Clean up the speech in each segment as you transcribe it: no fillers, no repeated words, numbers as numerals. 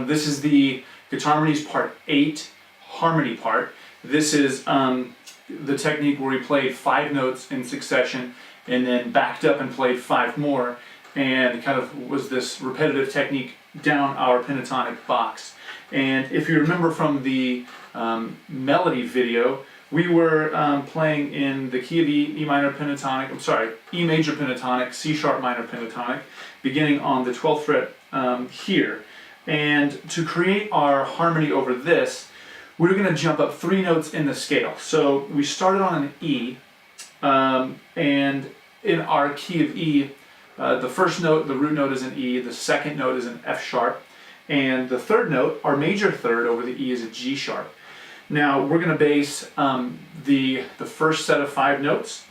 This is the Guitarmonies Part 8 harmony part. This is the technique where we played 5 notes in succession and then backed up and played 5 more, and kind of was this repetitive technique down our pentatonic box. And if you remember from the melody video, we were playing in the key of E minor pentatonic, E major pentatonic, C sharp minor pentatonic, beginning on the 12th fret here. And to create our harmony over this, we're going to jump up 3 notes in the scale. So we started on an E, and in our key of E, the first note, the root note, is an E, the second note is an F sharp, and the third note, our major third over the E, is a G sharp. Now we're going to base the first set of 5 notes,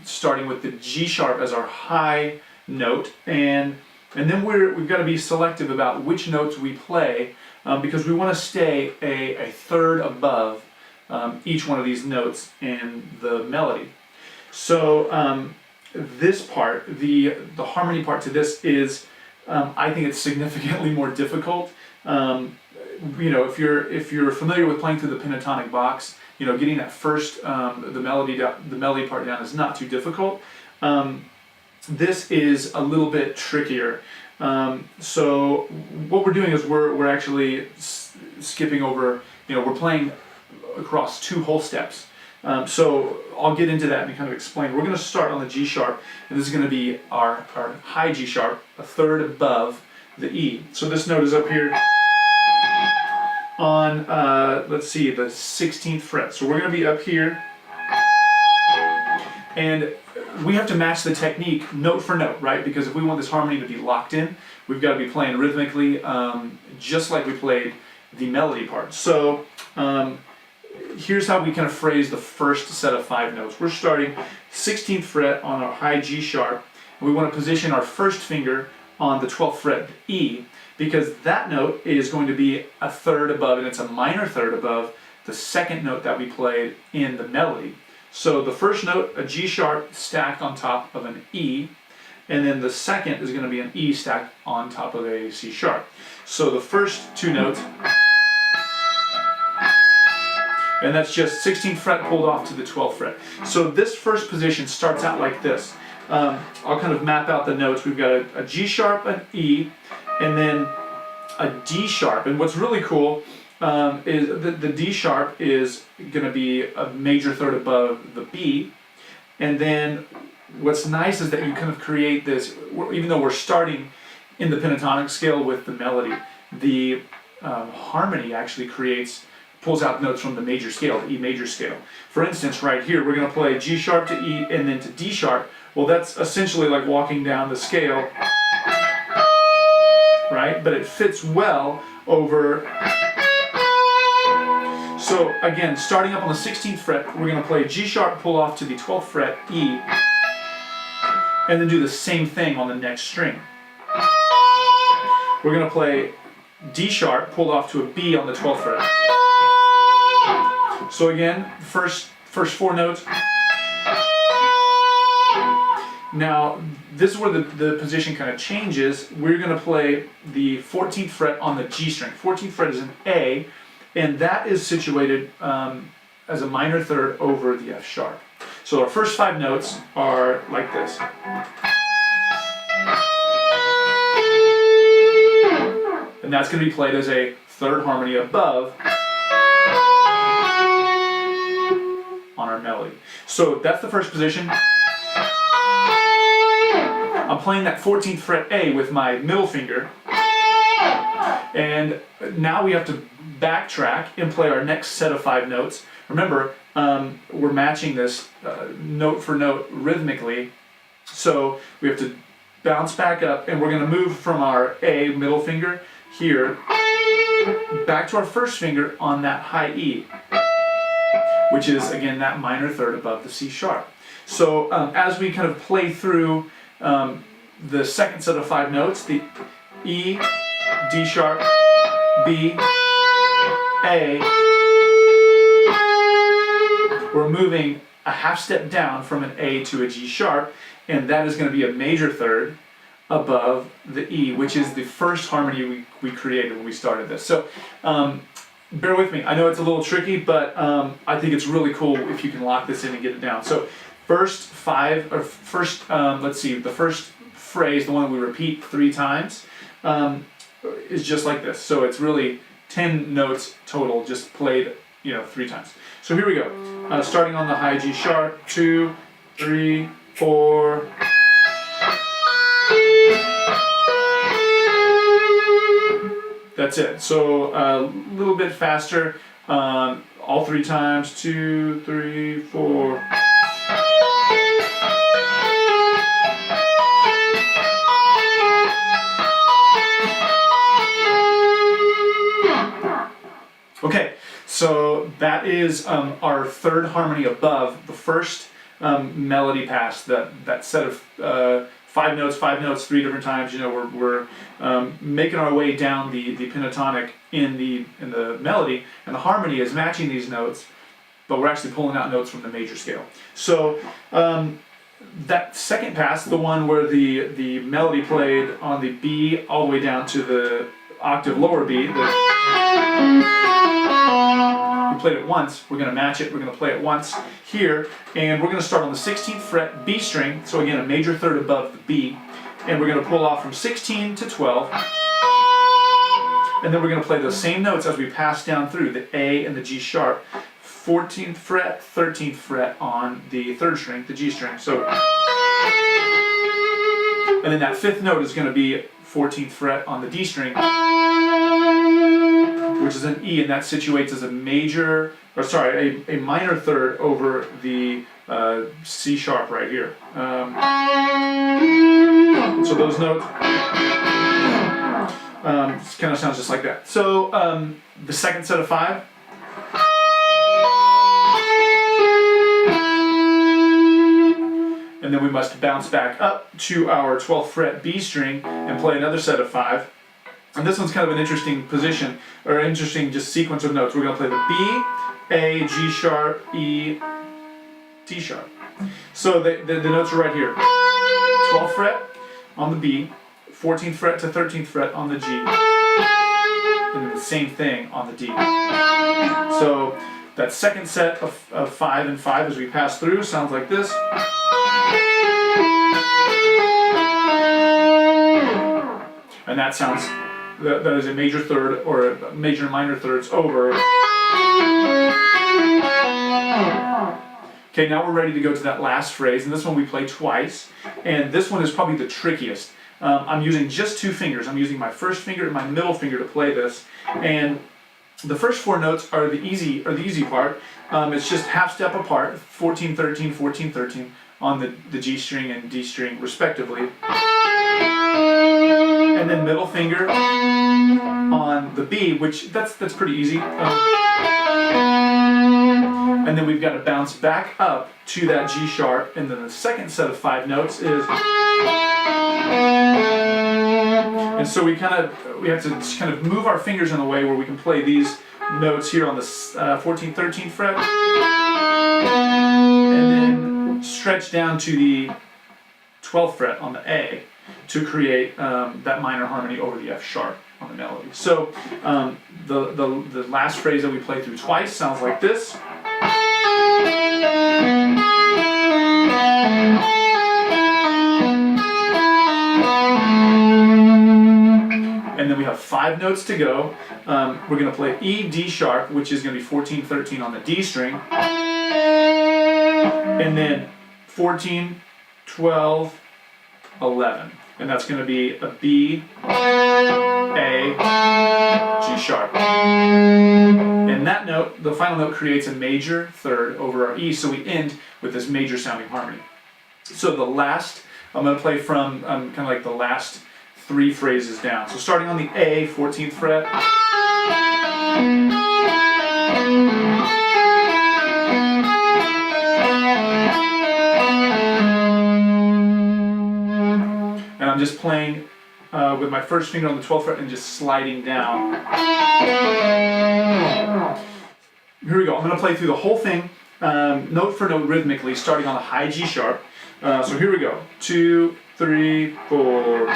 starting with the G sharp as our high note, and then we've got to be selective about which notes we play, because we want to stay a third above each one of these notes in the melody. So this part, the harmony part to this, is I think it's significantly more difficult. You know, if you're familiar with playing through the pentatonic box, you know, getting that first the melody part down is not too difficult. This is a little bit trickier. So what we're doing is we're actually skipping over. You know, we're playing across 2 whole steps. So I'll get into that and kind of explain. We're going to start on the G sharp, and this is going to be our high G sharp, a third above the E. So this note is up here on, let's see, the 16th fret. So we're going to be up here, and we have to match the technique note for note, right? Because if we want this harmony to be locked in, we've got to be playing rhythmically, just like we played the melody part. So here's how we kind of phrase the first set of 5 notes. We're starting 16th fret on our high G sharp, and we want to position our first finger on the 12th fret E, because that note is going to be a third above, and it's a minor third above the second note that we played in the melody. So the first note, a G sharp stacked on top of an E, and then the second is going to be an E stacked on top of a C sharp. So the first 2 notes, and that's just 16th fret pulled off to the 12th fret. So this first position starts out like this. I'll kind of map out the notes. We've got a G sharp, an E, and then a D sharp. And what's really cool is the D sharp is going to be a major third above the B. And then what's nice is that you kind of create this, even though we're starting in the pentatonic scale with the melody, the harmony actually pulls out notes from the major scale, the E major scale. For instance, right here, we're going to play G sharp to E and then to D sharp. Well, that's essentially like walking down the scale, right? But it fits well over. So again, starting up on the 16th fret, we're going to play G sharp, pull off to the 12th fret, E, and then do the same thing on the next string. We're going to play D sharp, pulled off to a B on the 12th fret. So again, first 4 notes. Now, this is where the position kind of changes. We're going to play the 14th fret on the G string. 14th fret is an A, and that is situated as a minor third over the F sharp. So our first 5 notes are like this. And that's going to be played as a third harmony above on our melody. So that's the first position. I'm playing that 14th fret A with my middle finger, and now we have to backtrack and play our next set of 5 notes. Remember, we're matching this note for note rhythmically, so we have to bounce back up, and we're going to move from our A middle finger here back to our first finger on that high E, which is again that minor third above the C sharp. So as we kind of play through the second set of 5 notes, the E, D sharp, B, A, we're moving a half step down from an A to a G sharp, and that is going to be a major third above the E, which is the first harmony we created when we started this. So bear with me. I know it's a little tricky, but I think it's really cool if you can lock this in and get it down. So let's see, the first phrase, the one that we repeat 3 times, is just like this. So it's really 10 notes total, just played, 3 times. So here we go. Starting on the high G sharp, 2, 3, 4. That's it. So a little bit faster, all 3 times, 2, 3, 4. Okay, so that is our third harmony above the first melody pass. That set of 5 notes, 3 different times. We're making our way down the pentatonic in the melody, and the harmony is matching these notes, but we're actually pulling out notes from the major scale. So that second pass, the one where the melody played on the B all the way down to the octave lower B, we played it once, we're going to match it, we're going to play it once here, and we're going to start on the 16th fret B string, so again a major third above the B, and we're going to pull off from 16 to 12, and then we're going to play those same notes as we pass down through the A and the G sharp, 14th fret, 13th fret on the 3rd string, the G string, so, and then that 5th note is going to be 14th fret on the D string, which is an E, and that situates as a minor third over the C sharp right here. So those notes kind of sounds just like that. So the second set of 5. And then we must bounce back up to our 12th fret B string and play another set of 5. And this one's kind of an interesting position, or interesting just sequence of notes. We're going to play the B, A, G sharp, E, D sharp. So the notes are right here. 12th fret on the B, 14th fret to 13th fret on the G, and then the same thing on the D. So that second set of 5 and 5 as we pass through sounds like this. And that sounds, that is a major third or a major and minor thirds over. Okay, now we're ready to go to that last phrase, and this one we play twice, and this one is probably the trickiest. I'm using just 2 fingers. I'm using my first finger and my middle finger to play this, and the first 4 notes are the easy part. It's just half step apart, 14, 13, 14, 13 on the G string and D string respectively. And then middle finger on the B, which that's pretty easy. And then we've got to bounce back up to that G sharp, and then the second set of 5 notes is. And so we have to just kind of move our fingers in a way where we can play these notes here on the 14th, 13th fret, and then stretch down to the 12th fret on the A to create that minor harmony over the F sharp on the melody. So the last phrase that we play through twice sounds like this. And then we have 5 notes to go. We're going to play E, D sharp, which is going to be 14, 13 on the D string. And then 14, 12, 11. And that's going to be a B, A, G sharp. And that note, the final note, creates a major third over our E, so we end with this major sounding harmony. So the last, I'm going to play from kind of like the last 3 phrases down. So starting on the A, 14th fret. And I'm just playing with my first finger on the 12th fret and just sliding down. Here we go. I'm going to play through the whole thing, note for note rhythmically, starting on the high G sharp. So here we go. 2, 3, 4.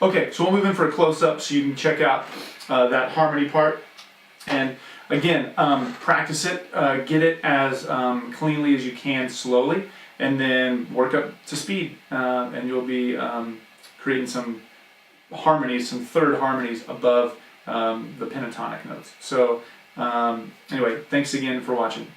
Okay, so we'll move in for a close-up so you can check out that harmony part. And again, practice it, get it as cleanly as you can slowly, and then work up to speed, and you'll be creating some harmonies, some third harmonies above the pentatonic notes. So anyway, thanks again for watching.